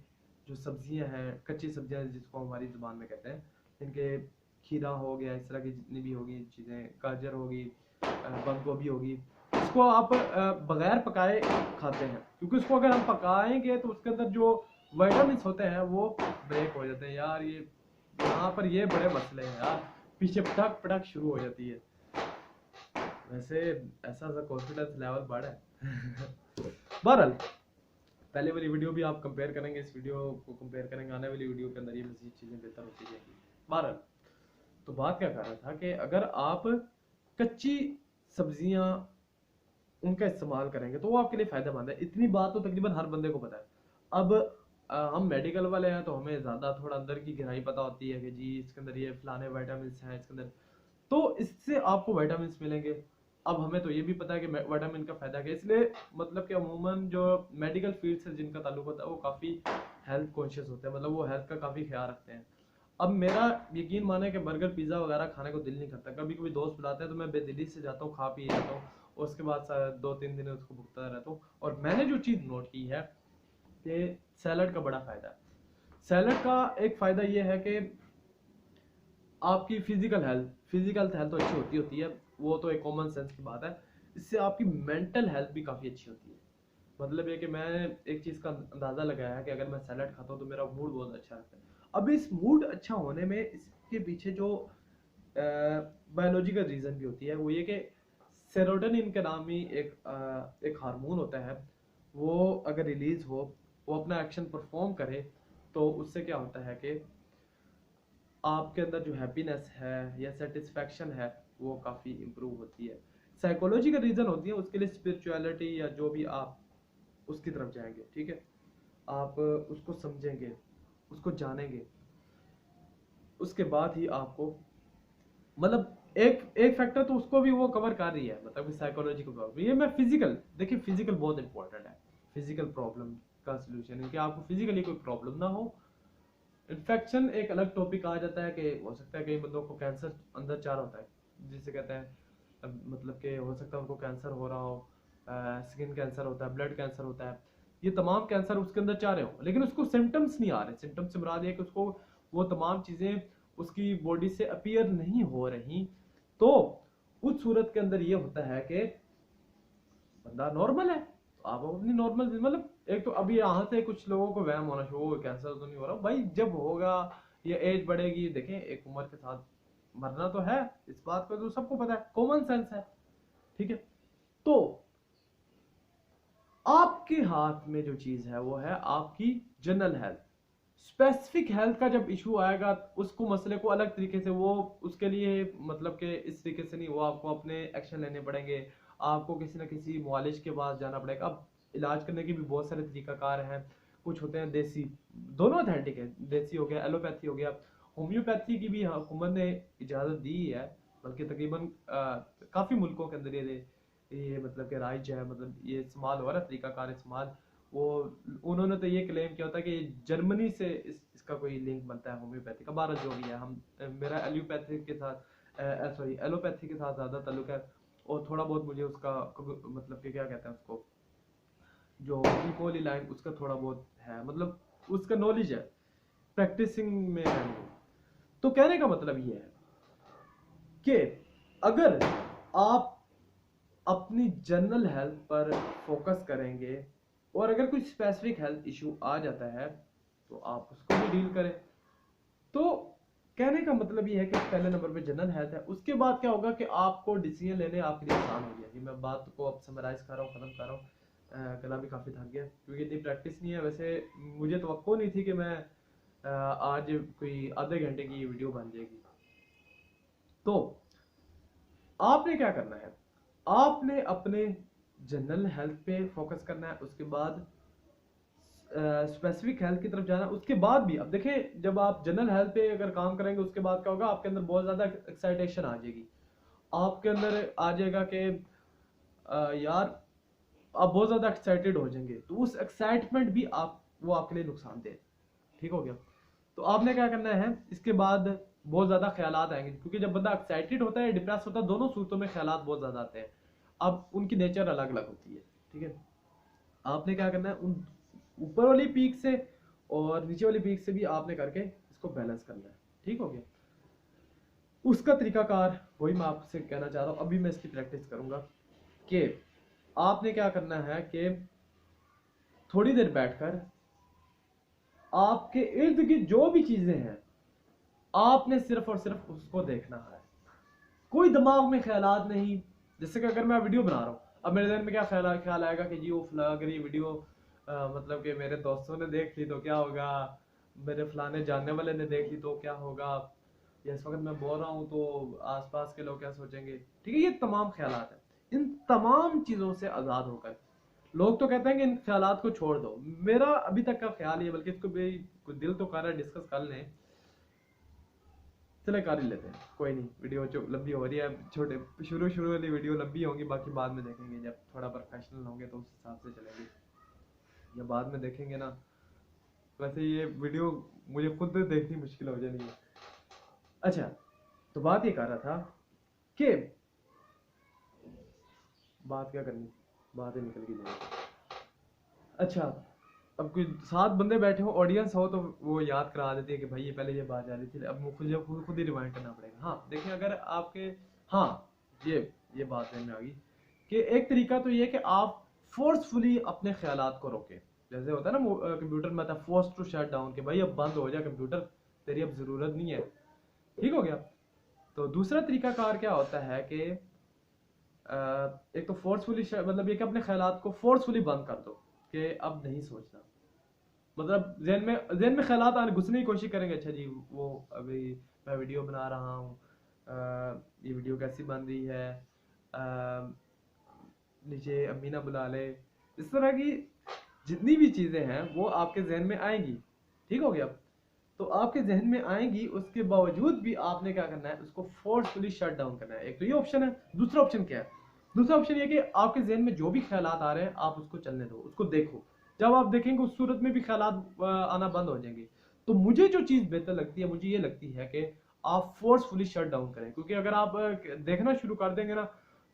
जो सब्जियां हैं, कच्ची सब्जियां जिसको हमारी ज़ुबान में कहते हैं, इनके खीरा हो गया, इस तरह की जितनी भी होगी चीज़ें, गाजर होगी, बंद गोभी होगी, इसको आप बगैर पकाए खाते हैं, क्योंकि उसको अगर हम पकाएंगे तो उसके अंदर जो विटामिन होते हैं वो ब्रेक हो जाते हैं। यार ये यहाँ पर ये बड़े मसले हैं यार, पीछे पटक पटक शुरू हो जाती है। वैसे ऐसा कॉन्फिडेंस लेवल बढ़ा है। बहरहाल, पहले वाली वीडियो भी आप कंपेयर करेंगे, इस वीडियो को कंपेयर करेंगे, आने वाली वीडियो के अंदर ये मज़ीद चीज़ें बेहतर होती जाएंगी। बहरहाल, तो बात क्या कर रहा था कि अगर आप कच्ची सब्जियां उनका इस्तेमाल करेंगे तो वो आपके लिए फायदेमंद है, इतनी बात तो तकरीबन हर बंदे को पता है। अब हम मेडिकल वाले हैं तो हमें ज़्यादा थोड़ा अंदर की गहराई पता होती है कि जी इसके अंदर ये फलाने विटामिन हैं इसके अंदर, तो इससे आपको विटामिन मिलेंगे। अब हमें तो ये भी पता है कि विटामिन का फायदा क्या है, इसलिए मतलब कि अमूमन जो मेडिकल फील्ड से जिनका ताल्लुक होता है वो काफ़ी हेल्थ कॉन्शियस होते हैं, मतलब वो हेल्थ का काफ़ी ख्याल रखते हैं। अब मेरा यकीन माने कि बर्गर पिज़्ज़ा वगैरह खाने को दिल नहीं करता, कभी कभी दोस्त बुलाते हैं तो मैं बेदिली से जाता हूँ, खा पी जाता हूँ, और उसके बाद 2-3 दिन उसको भुगता रहता हूँ। और मैंने जो चीज़ नोट की है कि सैलड का बड़ा फ़ायदा है। सैलड का एक फ़ायदा ये है कि आपकी फिजिकल हेल्थ तो अच्छी होती है, वो तो एक कॉमन सेंस की बात है। इससे आपकी मेंटल हेल्थ भी काफ़ी अच्छी होती है। मतलब ये कि मैं एक चीज़ का अंदाज़ा लगाया है कि अगर मैं सैलड खाता हूँ तो मेरा मूड बहुत अच्छा रहता है। अब इस मूड अच्छा होने में इसके पीछे जो बायोलॉजिकल रीज़न भी होती है, वो ये कि सेरोटोनिन के नाम ही एक हार्मोन होता है। वो अगर रिलीज हो, वो अपना एक्शन परफॉर्म करे, तो उससे क्या होता है कि आपके अंदर जो हैप्पीनेस है या सेटिस्फैक्शन है वो काफ़ी इम्प्रूव होती है। साइकोलॉजिकल रीज़न होती है उसके लिए, स्पिरिचुअलिटी या जो भी आप उसकी तरफ जाएंगे, ठीक है, आप उसको समझेंगे, उसको जानेंगे, उसके बाद ही आपको मतलब एक एक फैक्टर तो उसको भी वो कवर कर रही है, मतलब कि साइकोलॉजिकल प्रॉब्लम। ये मैं फिजिकल, देखिए फिजिकल बहुत इंपॉर्टेंट है। फिजिकल प्रॉब्लम का सोल्यूशन है कि आपको फिजिकली कोई प्रॉब्लम ना हो। इन्फेक्शन एक अलग टॉपिक आ जाता है कि हो सकता है कई बंदों को कैंसर अंदर चार होता है, जिसे कहते हैं मतलब कि हो सकता है उनको कैंसर हो रहा हो, स्किन कैंसर होता है, ब्लड कैंसर होता है, ये तमाम कैंसर उसके अंदर चाह रहे हो, लेकिन उसको सिम्टम्स नहीं आ रहे। सिम्टम्स से मुराद है कि उसको वो तमाम चीज़ें उसकी बॉडी से अपीयर नहीं हो रही। तो उस सूरत के अंदर ये होता है कि बंदा नॉर्मल है, तो आप अपनी नॉर्मल, मतलब एक तो अभी यहाँ से कुछ लोगों को वहम होना शुरू हो, कैंसर तो नहीं हो रहा भाई, जब होगा ये एज बढ़ेगी। देखें एक उम्र के साथ मरना तो है, इस बात का तो सबको पता है, कॉमन सेंस है, ठीक है। तो आपके हाथ में जो चीज है वो है आपकी जनरल हेल्थ। स्पेसिफिक हेल्थ का जब इशू आएगा, उसको मसले को अलग तरीके से, वो उसके लिए मतलब कि इस तरीके से नहीं, वो आपको अपने एक्शन लेने पड़ेंगे, आपको किसी ना किसी मुआलिज के पास जाना पड़ेगा। अब इलाज करने के भी बहुत सारे तरीकाकार हैं। कुछ होते हैं देसी, दोनों अथेंटिक है, देसी हो गया, एलोपैथी हो गया, होम्योपैथी की भी हुकूमत ने इजाज़त दी है, बल्कि तकरीबन काफ़ी मुल्कों के अंदर ये मतलब कि राइज है, मतलब ये इस्तेमाल हो रहा है, तरीकाकार इस्तेमाल। वो उन्होंने तो ये क्लेम किया होता है कि जर्मनी से इसका कोई लिंक बनता है होम्योपैथी का। बारह जो भी है, हम मेरा एलोपैथी के साथ एलोपैथी के साथ ज़्यादा ताल्लुक है, और थोड़ा बहुत मुझे उसका मतलब कि क्या कहते हैं उसको, जो इकोली लाइन, उसका थोड़ा बहुत है, मतलब उसका नॉलेज है, प्रैक्टिसिंग में है नहीं। तो कहने का मतलब ये है कि अगर आप अपनी जनरल हेल्थ पर फोकस करेंगे, और अगर कोई स्पेसिफिक हेल्थ इशू आ जाता है तो आप उसको भी डील करें। तो कहने का मतलब ये है कि पहले नंबर पे जनरल हेल्थ है, उसके बाद क्या होगा कि आपको डिसीजन लेने आपके लिए आसान हो जाएगी। मैं बात को अब समराइज कर रहा हूँ, खत्म कर रहा हूँ, गला भी काफ़ी थक गया क्योंकि इतनी प्रैक्टिस नहीं है। वैसे मुझे तवक्को नहीं थी कि मैं आज कोई आधे घंटे की वीडियो बन जाएगी। तो आपने क्या करना है, आपने अपने जनरल हेल्थ पे फोकस करना है, उसके बाद स्पेसिफिक हेल्थ की तरफ जाना। उसके बाद भी अब देखें, जब आप जनरल हेल्थ पे अगर काम करेंगे, उसके बाद क्या होगा, आपके अंदर बहुत ज़्यादा एक्साइटेशन आ जाएगी, आपके अंदर आ जाएगा कि यार आप बहुत ज़्यादा एक्साइटेड हो जाएंगे, तो उस एक्साइटमेंट भी वो आपके लिए नुकसानदेह, ठीक हो गया। तो आपने क्या करना है, इसके बाद बहुत ज़्यादा ख्यालात आएंगे, क्योंकि जब बंदा एक्साइटेड होता है, डिप्रेस होता है, दोनों सूरतों में ख्यालात बहुत ज़्यादा आते हैं। अब उनकी नेचर अलग अलग होती है, ठीक है। आपने क्या करना है, उन ऊपर वाली पीक से और नीचे वाली पीक से भी आपने करके इसको बैलेंस करना है, ठीक हो गया। उसका तरीकाकार वही मैं आपसे कहना चाह रहा हूँ, अभी मैं इसकी प्रैक्टिस करूंगा कि आपने क्या करना है कि थोड़ी देर बैठकर आपके इर्द गिर्द जो भी चीजें हैं, आपने सिर्फ और सिर्फ उसको देखना है। कोई दिमाग में ख्यालात नहीं। जैसे कि अगर मैं वीडियो बना रहा हूँ, अब मेरे दिन में क्या ख्याल आएगा कि जी वो अगर ये वीडियो मतलब कि मेरे दोस्तों ने देख ली तो क्या होगा, मेरे फलाने जानने वाले ने देख ली तो क्या होगा, या इस वक्त मैं बोल रहा हूँ तो आसपास के लोग क्या सोचेंगे, ठीक है। ये तमाम ख्यालात हैं। इन तमाम चीज़ों से आज़ाद होकर, लोग तो कहते हैं कि इन ख्यालात को छोड़ दो, मेरा अभी तक का ख्याल ये, बल्कि इसको भी दिल तो कर रहा है डिस्कस कर लें, चले कर ही लेते हैं, कोई नहीं। वीडियो जो लंबी हो रही है, छोटे शुरू वाली वीडियो लंबी होंगी, बाकी बाद में देखेंगे, जब थोड़ा प्रोफेशनल होंगे तो उस हिसाब से चलेंगे, या बाद में देखेंगे ना। वैसे ये वीडियो मुझे खुद देखनी मुश्किल हो जानी है। अच्छा, तो बात ये कर रहा था कि बात क्या करनी, बात ही निकल गई जगह। अच्छा, अब कोई 7 बंदे बैठे हो, ऑडियंस हो, तो वो याद करा देती है कि भाई ये पहले ये बात जा रही थी, अब मुझे खुद ही रिवाइंड करना पड़ेगा। हाँ देखिए, अगर आपके, हाँ ये बात है में आ गई कि एक तरीका तो ये कि आप फोर्सफुली अपने ख्यालात को रोके। जैसे होता है ना कंप्यूटर में आता है फोर्स टू शट डाउन, कि भाई अब बंद हो जाए कंप्यूटर, तेरी अब ज़रूरत नहीं है, ठीक हो गया। तो दूसरा तरीका कार क्या होता है कि एक तो फोर्सफुली, मतलब ये कि अपने ख्यालात को फोर्सफुली बंद कर दो कि अब नहीं सोचना। मतलब जहन में ख्यालात आने घुसने की कोशिश करेंगे, अच्छा जी वो अभी मैं वीडियो बना रहा हूँ, ये वीडियो कैसी बन रही है, नीचे अम्मी ना बुला ले, इस तरह की जितनी भी चीज़ें हैं वो आपके जहन में आएंगी, ठीक हो गया। तो आपके जहन में आएंगी, उसके बावजूद भी आपने क्या करना है, उसको फोर्सफुली शट डाउन करना है। एक तो ये ऑप्शन है। दूसरा ऑप्शन क्या है? दूसरा ऑप्शन ये कि आपके जहन में जो भी ख्यालात आ रहे हैं आप उसको चलने दो, उसको देखो। जब आप देखेंगे उस सूरत में भी ख्यालात आना बंद हो जाएंगे। तो मुझे जो चीज़ बेहतर लगती है, मुझे ये लगती है कि आप फोर्सफुली शट डाउन करें, क्योंकि अगर आप देखना शुरू कर देंगे ना,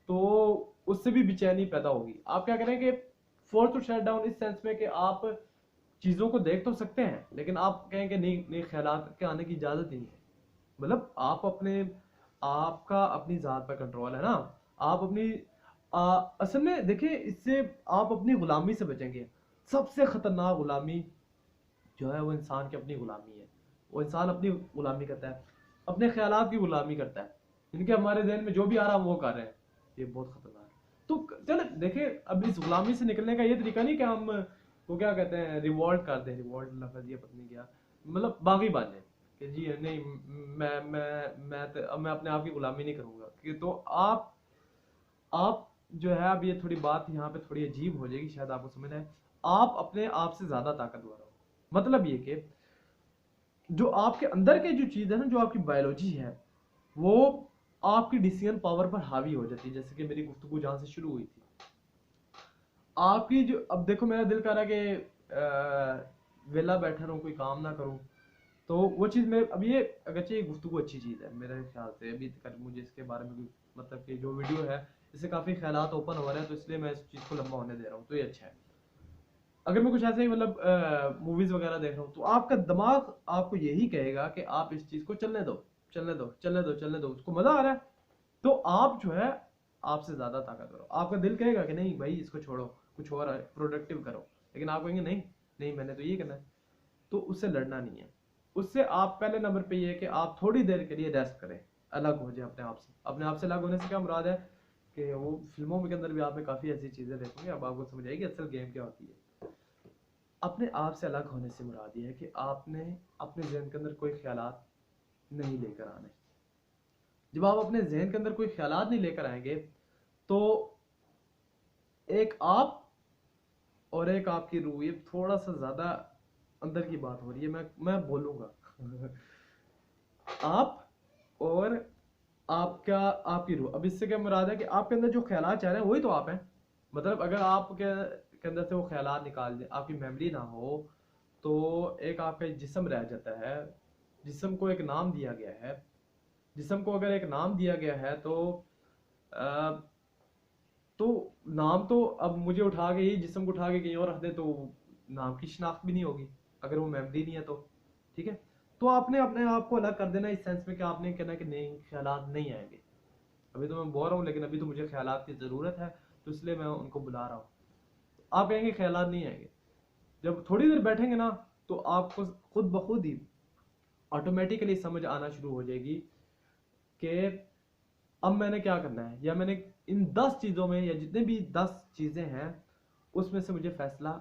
तो उससे भी बेचैनी पैदा होगी। आप क्या करें कि फोर्स टू शट डाउन इस सेंस में कि आप चीज़ों को देख तो सकते हैं, लेकिन आप कहेंगे नहीं नहीं, ख्यालात के आने की इजाज़त ही नहीं है। मतलब आप अपने, आपका अपनी ज़ात पर कंट्रोल है ना, आप अपनी असल में देखिए, इससे आप अपनी गुलामी से बचेंगे। सबसे खतरनाक गुलामी जो है वो इंसान की अपनी गुलामी है। वो इंसान अपनी गुलामी करता है, अपने ख्यालात की गुलामी करता है, इनके हमारे जहन में जो भी आ रहा है वो कर रहे हैं। ये बहुत खतरनाक है। तो चलो देखिए, अब इस गुलामी से निकलने का ये तरीका नहीं कि हम वो क्या कहते हैं, रिवॉल्ट कर दें, रिवॉल्ट लफ्ज़ ये पता नहीं क्या, मतलब बागी बांध दें कि जी नहीं, मैं अपने आप की गुलामी नहीं करूंगा। कि तो आप जो है, अब ये थोड़ी बात यहाँ पे थोड़ी अजीब हो जाएगी, शायद आपको समझ आए। आप अपने आप से ज्यादा ताकतवर हो, मतलब ये कि जो आपके अंदर के जो चीज है ना, जो आपकी बायोलॉजी है, वो आपकी डिसीजन पावर पर हावी हो जाती है। जैसे कि मेरी गुफ्तगू जहां से शुरू हुई थी, आपकी जो, अब देखो मेरा दिल कर रहा है कि वेला बैठा रहूं, कोई काम ना करूं, तो वो चीज़ में, अब ये अगरचे ये गुफ्तगू अच्छी चीज़ है मेरे ख्याल से, अभी तक मुझे इसके बारे में कोई, मतलब कि जो वीडियो है इससे काफ़ी ख्यालात ओपन हो रहे हैं, तो इसलिए मैं इस चीज़ को लंबा होने दे रहा हूँ, तो ये अच्छा है। अगर मैं कुछ ऐसे ही मतलब मूवीज़ वगैरह देख रहा हूँ, तो आपका दिमाग आपको यही कहेगा कि आप इस चीज़ को चलने दो, चलने दो, चलने दो, चलने दो, उसको मज़ा आ रहा है, तो आप जो है आपसे ज़्यादा ताकतवर हो। आपका दिल कहेगा कि नहीं भाई इसको छोड़ो, कुछ और प्रोडक्टिव करो, लेकिन आप कहेंगे नहीं नहीं, मैंने तो ये करना है। तो उससे लड़ना नहीं है। उससे आप पहले नंबर पे ये है कि आप थोड़ी देर के लिए रेस्ट करें, अलग हो जाए अपने आप से। अपने आप से अलग होने से क्या मुराद है कि वो फिल्मों के अंदर भी आपने काफ़ी ऐसी चीज़ें देखोगे, अब आपको समझ आएगी असल गेम क्या होती है। अपने आप से अलग होने से मुराद ये है कि आपने अपने जहन के अंदर कोई ख्यालात नहीं लेकर आने। जब आप अपने जहन के अंदर कोई ख्यालात नहीं लेकर आएंगे, तो एक आप और एक आपकी रूह, ये थोड़ा सा ज़्यादा अंदर की बात हो रही है, मैं बोलूँगा आप और आपका, आपकी रूह। अब इससे क्या मुराद है कि आपके अंदर जो ख्यालात चाह रहे हैं वही तो आप हैं। मतलब अगर आपके के अंदर से वो ख्यालात निकाल दे, आपकी मेमोरी ना हो, तो एक आपका जिस्म रह जाता है। जिस्म को एक नाम दिया गया है। जिस्म को अगर एक नाम दिया गया है, अ, तो नाम तो, अब मुझे उठा के ही जिस्म को उठा के कहीं और रख दे, तो नाम की शनाख्त भी नहीं होगी अगर वो मेमोरी नहीं है तो, ठीक है। तो आपने अपने आप को अलग कर देना इस सेंस में कि आपने कहना कि नहीं, ख्यालात नहीं आएंगे। अभी तो मैं बोल रहा हूँ, लेकिन अभी तो मुझे ख्यालात की ज़रूरत है, तो इसलिए मैं उनको बुला रहा हूँ। आप कहेंगे ख्यालात नहीं आएंगे, जब थोड़ी देर बैठेंगे ना, तो आपको खुद ब खुद ही ऑटोमेटिकली समझ आना शुरू हो जाएगी कि अब मैंने क्या करना है, या मैंने इन 10 चीज़ों में, या जितने भी 10 चीज़ें हैं उसमें से मुझे फैसला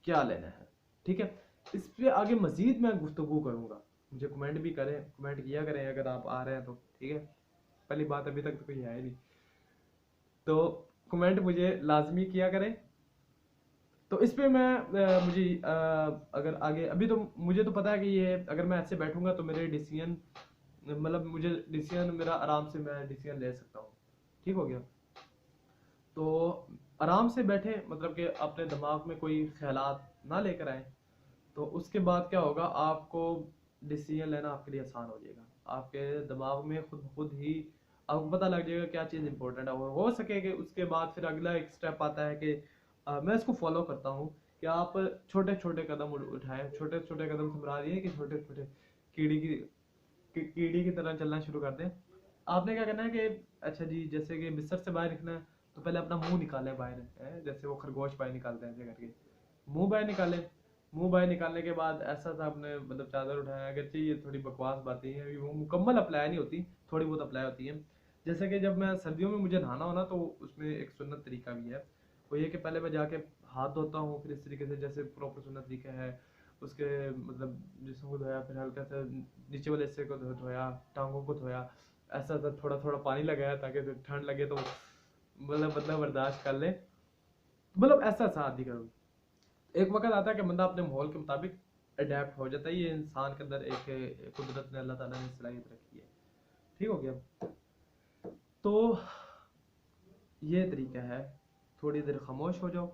क्या लेना है, ठीक है। इस पे आगे मजीद मैं गुफ्तगू करूँगा। मुझे कमेंट भी करें, कमेंट किया करें अगर आप आ रहे हैं तो, ठीक है। पहली बात, अभी तक तो कोई है नहीं, तो कमेंट मुझे लाजमी किया करें। तो इस पे मैं मुझे अगर आगे, अभी तो मुझे तो पता है कि ये अगर मैं ऐसे बैठूंगा तो मेरे डिसीजन, मतलब मुझे डिसीजन, मेरा आराम से मैं डिसीजन ले सकता हूँ, ठीक हो गया। तो आराम से बैठे, मतलब कि अपने दिमाग में कोई ख्यालात ना लेकर आए, तो उसके बाद क्या होगा, आपको डिसीजन लेना आपके लिए आसान हो जाएगा। आपके दिमाग में खुद खुद ही आपको पता लग जाएगा क्या चीज़ इंपॉर्टेंट है। और हो सके कि उसके बाद फिर अगला एक स्टेप आता है कि मैं इसको फॉलो करता हूँ कि आप छोटे छोटे कदम उठाएं। छोटे छोटे कदम से मुराद ये है कि छोटे छोटे कीड़ी की कीड़ी की तरह चलना शुरू कर दें। आपने क्या करना है कि अच्छा जी, जैसे कि बिस्तर से बाहर निकलना है तो पहले अपना मुंह निकालें बाहर, जैसे वो खरगोश बाहर निकालते हैं ऐसे करके मुंह बाहर निकालें। मुंह बाहर निकालने के बाद ऐसा सा आपने मतलब चादर उठाया। अगरचे ये थोड़ी बकवास बातें हैं, अभी वो मुकम्मल अप्लाई नहीं होती, थोड़ी बहुत अप्लाई होती हैं। जैसे कि जब मैं सर्दियों में मुझे नहाना हो ना, तो उसमें एक सुन्नत तरीका भी है। वो ये कि पहले मैं जाके हाथ धोता हूँ, फिर इस तरीके से जैसे प्रॉपर सुन्नत तरीका है उसके मतलब जिसम को धोया, फिर हल्का सा नीचे वाले हिस्से को धोया, टांगों को धोया, ऐसा सा थोड़ा थोड़ा पानी लगाया ताकि ठंड लगे तो मतलब बर्दाश्त कर ले। मतलब ऐसा सा आदि करो। एक वक्त आता है कि बंदा अपने माहौल के मुताबिक अडेप्ट हो जाता है। ये इंसान के अंदर एक कुदरत ने, अल्लाह ताला ने सलाहियत रखी है। ठीक हो गया। तो ये तरीका है। थोड़ी देर खामोश हो जाओ।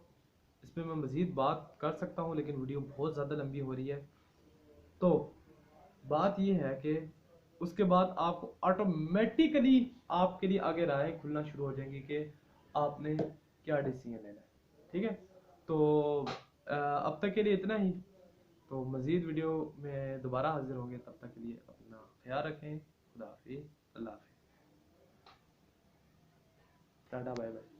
इसमें मैं मज़ीद बात कर सकता हूँ लेकिन वीडियो बहुत ज़्यादा लंबी हो रही है। तो बात ये है कि उसके बाद आपको ऑटोमेटिकली आपके लिए आगे राहें खुलना शुरू हो जाएंगी कि आपने क्या डिसीजन लेना है। ठीक है। तो अब तक के लिए इतना ही। तो मज़ीद वीडियो में दोबारा हाजिर होंगे, तब तक के लिए अपना ख्याल रखें। खुदा हाफिज़, अल्लाह हाफिज़, टाटा, बाय बाय।